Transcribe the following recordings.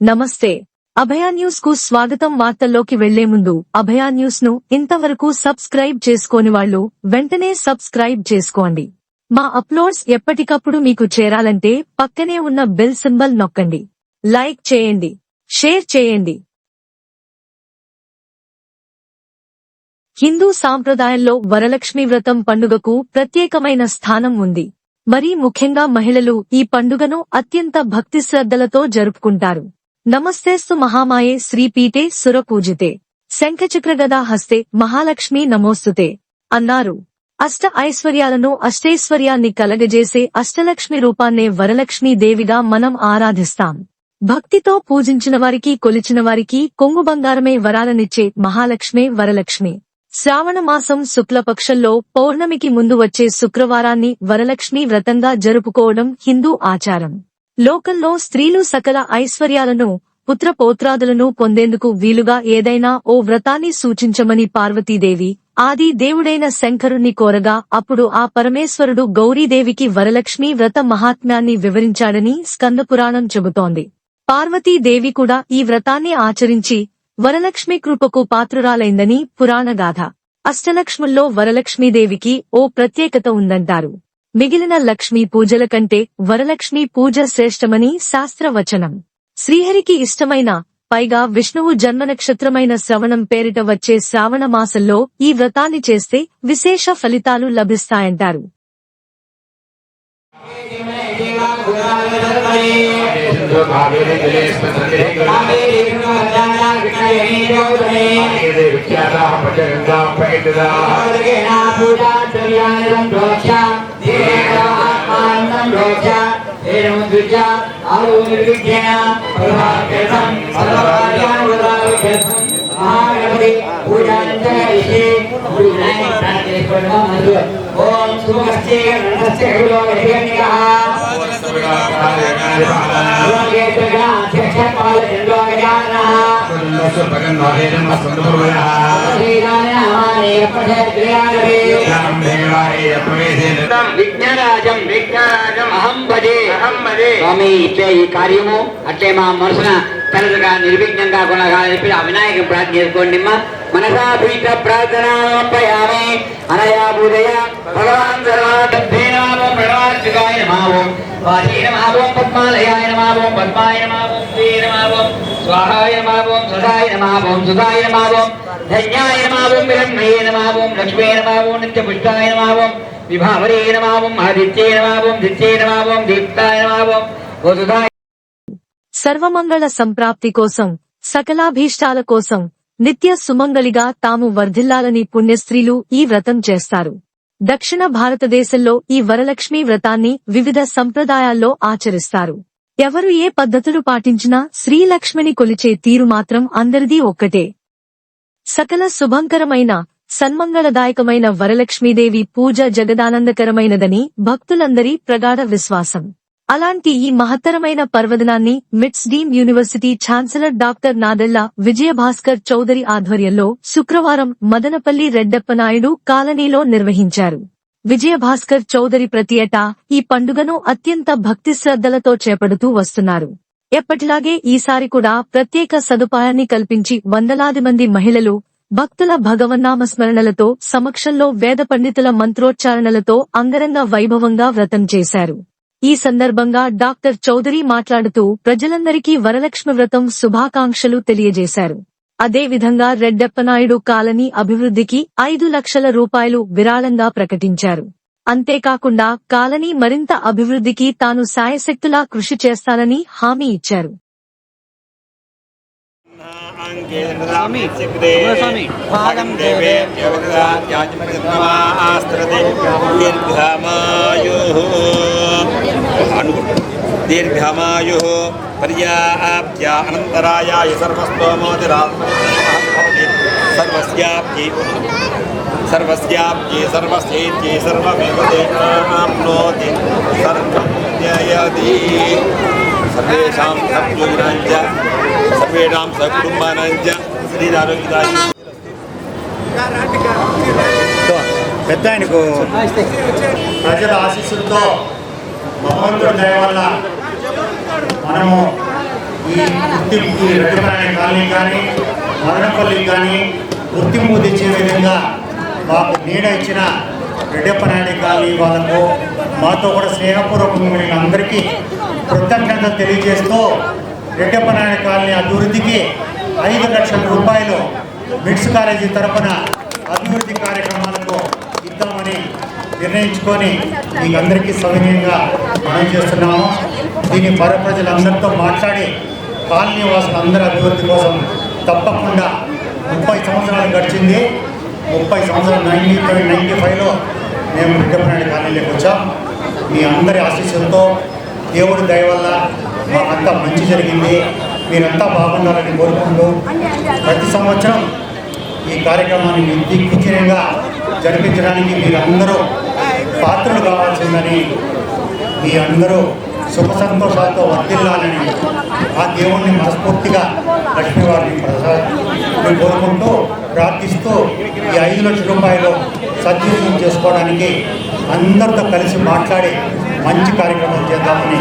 నమస్తే. అభయ న్యూస్ కు స్వాగతం. వార్తల్లోకి వెళ్లే ముందు అభయ న్యూస్ ను ఇంతవరకు సబ్స్క్రైబ్ చేసుకోని వాళ్ళు వెంటనే సబ్స్క్రైబ్ చేసుకోండి. మా అప్లోడ్స్ ఎప్పటికప్పుడు మీకు చేరాలంటే పక్కనే ఉన్న బెల్ సింబల్ నొక్కండి. లైక్ చేయండి, షేర్ చేయండి. హిందూ సాంప్రదాయంలో వరలక్ష్మి వ్రతం పండుగకు ప్రత్యేకమైన స్థానం ఉంది. మరీ ముఖ్యంగా మహిళలు ఈ పండుగను అత్యంత భక్తి శ్రద్ధలతో జరుపుకుంటారు. నమస్తేస్తు మహామాయే శ్రీపీఠే సురపూజితే శంఖచక్రగదా హస్తే మహాలక్ష్మి నమోస్తుతే అన్నారు. అష్ట ఐశ్వర్యాలను అష్టైశ్వర్యాన్ని కలగజేసే అష్టలక్ష్మి రూపాన్నే వరలక్ష్మీ దేవిగా మనం ఆరాధిస్తాం. భక్తితో పూజించిన వారికి, కొలిచిన వారికి కొంగు బంగారమే వరాలనిచ్చే మహాలక్ష్మే వరలక్ష్మి. శ్రావణ మాసం శుక్లపక్షంలో పౌర్ణమికి ముందు వచ్చే శుక్రవారాన్ని వరలక్ష్మీ వ్రతంగా జరుపుకోవడం హిందూ ఆచారం. లోకంలో స్త్రీలు సకల ఐశ్వర్యాలను, పుత్రపౌత్రాదులను పొందేందుకు వీలుగా ఏదైనా ఓ వ్రతాన్ని సూచించమని పార్వతీదేవి ఆది దేవుడైన శంకరుణ్ణి కోరగా, అప్పుడు ఆ పరమేశ్వరుడు గౌరీదేవికి వరలక్ష్మీ వ్రత మహాత్మ్యాన్ని వివరించాడని స్కందపురాణం చెబుతోంది. పార్వతీదేవి కూడా ఈ వ్రతాన్ని ఆచరించి వరలక్ష్మి కృపకు పాత్రురాలైందని పురాణగాథ. అష్టలక్ష్ముల్లో వరలక్ష్మీదేవికి ఓ ప్రత్యేకత ఉందంటారు. మిగిలిన లక్ష్మీ పూజల కంటే వరలక్ష్మీ పూజ శ్రేష్టమని శాస్త్రవచనం. శ్రీహరికి ఇష్టమైన, పైగా విష్ణువు జన్మనక్షత్రమైన శ్రవణం పేరిట వచ్చే శ్రావణ మాసంలో ఈ వ్రతాన్ని చేస్తే విశేష ఫలితాలు లభిస్తాయంటారు. ఓం సుమస్తే గణస్య గురువేణికః విఘ్నరాజం అహం భజే. స్వామి ఇట్లే ఈ కార్యము అట్లే మా మనసున కలదుగా నిర్విఘ్నంగా కొనగాలని చెప్పి ఆ వినాయక ప్రార్థన చేసుకోండి. మనసాభీత ప్రార్థనాయామి అనయా బుధయ భగవాన్ సర్వాధేనామో ప్రణవార్చికాయ నమో వాచే నమో పద్మాలయాయ నమో పద్మాయ నమో శ్రీ నమో స్వాహాయ నమో సదాయ నమో సుధాయ నమో ధన్యాయ నమో విరమ్యే నమో లక్ష్మీ నమో నిత్యపుష్టాయ నమో విభావరే నమో ఆదిత్యే నమో దిత్యే నమో దీప్తాయ నమో వసుధాయ. సర్వమంగళ సంప్రాప్తి కోసం, సకలాభీష్టాల కోసం, నిత్య సుమంగళిగా తాము వర్ధిల్లాలని పుణ్యస్త్రీలు ఈ వ్రతం చేస్తారు. దక్షిణ భారతదేశంలో ఈ వరలక్ష్మీ వ్రతాన్ని వివిధ సంప్రదాయాల్లో ఆచరిస్తారు. ఎవరు ఏ పద్ధతులు పాటించినా శ్రీలక్ష్మిని కొలిచే తీరు మాత్రం అందరిదీ ఒక్కటే. సకల శుభంకరమైన, సన్మంగళదాయకమైన వరలక్ష్మీదేవి పూజ జగదానందకరమైనదని భక్తులందరి ప్రగాఢ విశ్వాసం. అలాంటి ఈ మహత్తరమైన పర్వదినాన్ని MITS deemed university chancellor doctor Nadella Vijayabhaskar Chowdary ఆధ్వర్యంలో శుక్రవారం మదనపల్లి రెడ్డప్పనాయుడు కాలనీలో నిర్వహించారు. విజయభాస్కర్ చౌదరి ప్రతి ఏటా ఈ పండుగను అత్యంత భక్తి శ్రద్ధలతో చేపడుతూ వస్తున్నారు. ఎప్పటిలాగే ఈసారి కూడా ప్రత్యేక సదుపాయాన్ని కల్పించి వందలాది మంది మహిళలు, భక్తుల భగవన్నామస్మరణలతో సమక్షంలో వేద పండితుల మంత్రోచ్చారణలతో అంగరంగ వైభవంగా వ్రతం చేశారు. ఈ సందర్భంగా డాక్టర్ చౌదరి మాట్లాడుతూ ప్రజలందరికీ వరలక్ష్మి వ్రతం శుభాకాంక్షలు తెలియజేశారు. అదేవిధంగా రెడ్డప్పనాయుడు కాలనీ అభివృద్ధికి 5 లక్షల రూపాయలు విరాళంగా ప్రకటించారు. అంతేకాకుండా కాలనీ మరింత అభివృద్ధికి తాను శాయశక్తులా కృషి చేస్తానని హామీ ఇచ్చారు. దీర్ఘమాయు పర్యాప్త్యా అనంతరాయాయ సర్వస్యాప్త్యై సర్వస్యేత్యై సర్వమేవ ఆప్నోతి సర్వం జ్ఞాయతి. సర్వేషాం సద్యోగినాం చ సర్వేషాం సకుటుంబానాం చ శ్రీరారోగ్యదాయ. పెద్ద ఆయనకు ప్రజల ఆశీస్సులతో భగవంతుడి దయ వల్ల మనము ఈ రెడ్డిపల్లి కాలనీ కానీ మదనపల్లికి కానీ గుర్తింపు తెచ్చే విధంగా మాకు నీడ ఇచ్చిన రెడ్డిపల్లి కాలనీ వాళ్ళకు మాతో కూడా స్నేహపూర్వకమైన అందరికీ కృతజ్ఞతలు తెలియజేస్తూ రెడ్డిపల్లి కాలనీ అభివృద్ధికి 5 లక్షల రూపాయలు మిడ్స్ కాలేజీ తరఫున అభివృద్ధి కార్యక్రమాలకు ఇద్దామని నిర్ణయించుకొని మీకు అందరికీ సవినయంగా మనం చేస్తున్నాము. దీని పర ప్రజలందరితో మాట్లాడి కాలనీ వాసులందరి అభివృద్ధి కోసం తప్పకుండా 30 సంవత్సరాలు గడిచింది. 30 సంవత్సరాలు 95లో మేము రెడ్డిపల్లి కాలనీలోకి వచ్చాం. మీ అందరి ఆశీస్సులతో దేవుడి దయ వల్ల మాకంతా మంచి జరిగింది. మీరంతా బాగుండాలని కోరుకుంటూ ప్రతి సంవత్సరం ఈ కార్యక్రమాన్ని నిర్దిగ్విజయంగా జరిపించడానికి మీరందరూ పాత్రలు కావాల్సిందని, మీ అందరూ సుఖ సంతోషాలతో వర్ధిల్లాలని ఆ దేవుణ్ణి మనస్ఫూర్తిగా లక్ష్మీవారిని కోరుకుంటూ ప్రార్థిస్తూ ఈ 5 లక్షల రూపాయలు సద్వినియోగం చేసుకోవడానికి అందరితో కలిసి మాట్లాడి మంచి కార్యక్రమం చేద్దామని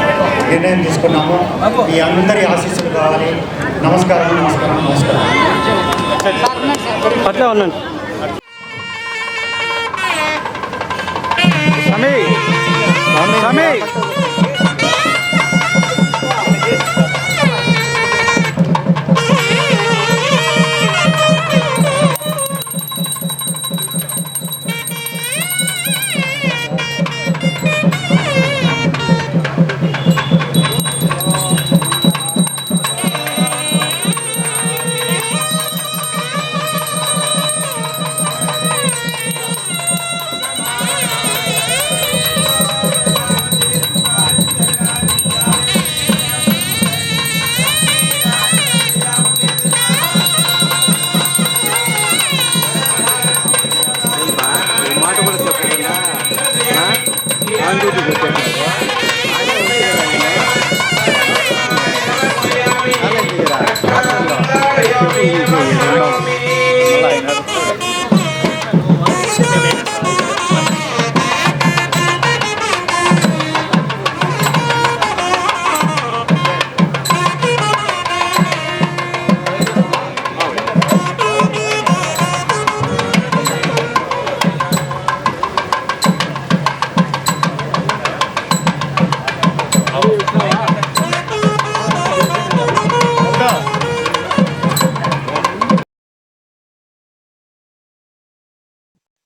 నిర్ణయం తీసుకున్నాము. మీ అందరి ఆశీస్సులు కావాలి. నమస్కారం, నమస్కారం, నమస్కారం. అట్లా ఉన్నాను సమీ మాట కూడా చెప్పకుండా ఆన్ డ్యూటీ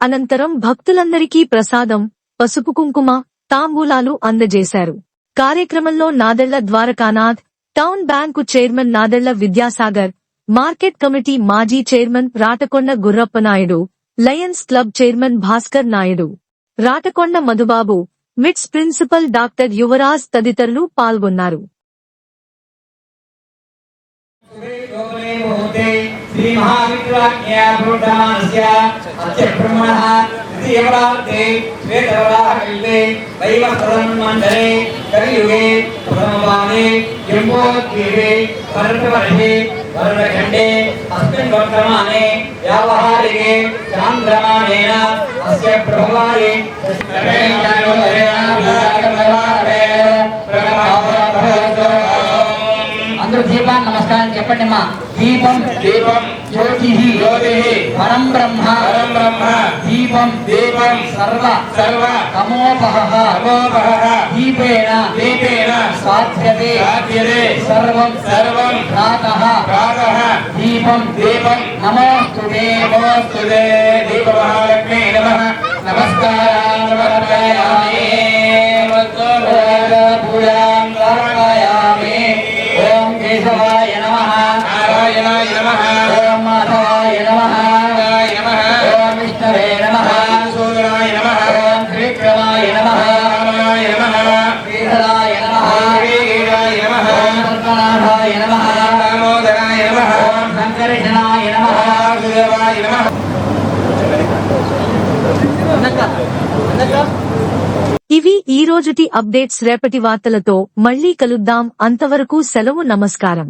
అనంతరం భక్తులందరికీ ప్రసాదం, పసుపు కుంకుమ, తాంబూలాలు అందజేశారు. కార్యక్రమంలో Nadella Dwarakanath, town bank chairman Nadella Vidyasagar, market committee మాజీ chairman Ratakonda Gurrappanaidu, Lions club chairman Bhaskar Naidu, Ratakonda Madhubabu, MITS principal doctor Yuvraj తదితరులు పాల్గొన్నారు. श्री महाविद्वाज्ञा प्रोढमानस्य अस्य ब्रह्मणः द्वितीयवरार्धे श्वेतवराहकल्पे वैवस्वतन्मण्डले कलियुगे प्रथमपादे जम्बोद्वीपे भरतवर्षे भरतखण्डे अस्मिन् वर्तमाने व्यावहारिके चान्द्रमानेन अस्य प्रभवारि అందరూ దీపాన్ని నమస్కారం చెప్పండి. మా దీపం దీపం జ్యోతి జ్యోతి పరం బ్రహ్మ పరం బ్రహ్మ దీపం దీపం సర్వ సర్వ తమోపహ తమోపహ దీపేన దీపేన స్వాధ్యతే స్వాధ్యతే సర్వం సర్వం ప్రాతః ప్రాతః దీపం దీపం నమోస్తుతే నమోస్తుతే దీప మహాలక్ష్మీ నమః నమస్కారం సమర్పయామి పూజాం సమర్పయామి. ఓం కేశవాయ నమః నారాయణాయ నమః ఓం మాధవాయ నమః నారాయణాయ నమః ఓం విష్ణవే నమః సూదరాయ నమః ఓం త్రివిక్రమాయ నమః రామాయ నమః శ్రీధరాయ నమః శ్రీగీరాయ నమః ఓం పద్మనాభాయ నమః దామోదరాయ నమః ఓం సంకర్షణాయ నమః వాసుదేవాయ నమః. ఇవి ఈ రోజుటి అప్డేట్స్. రేపటి వార్తలతో మళ్ళీ కలుద్దాం. అంతవరకు సెలవు. నమస్కారం.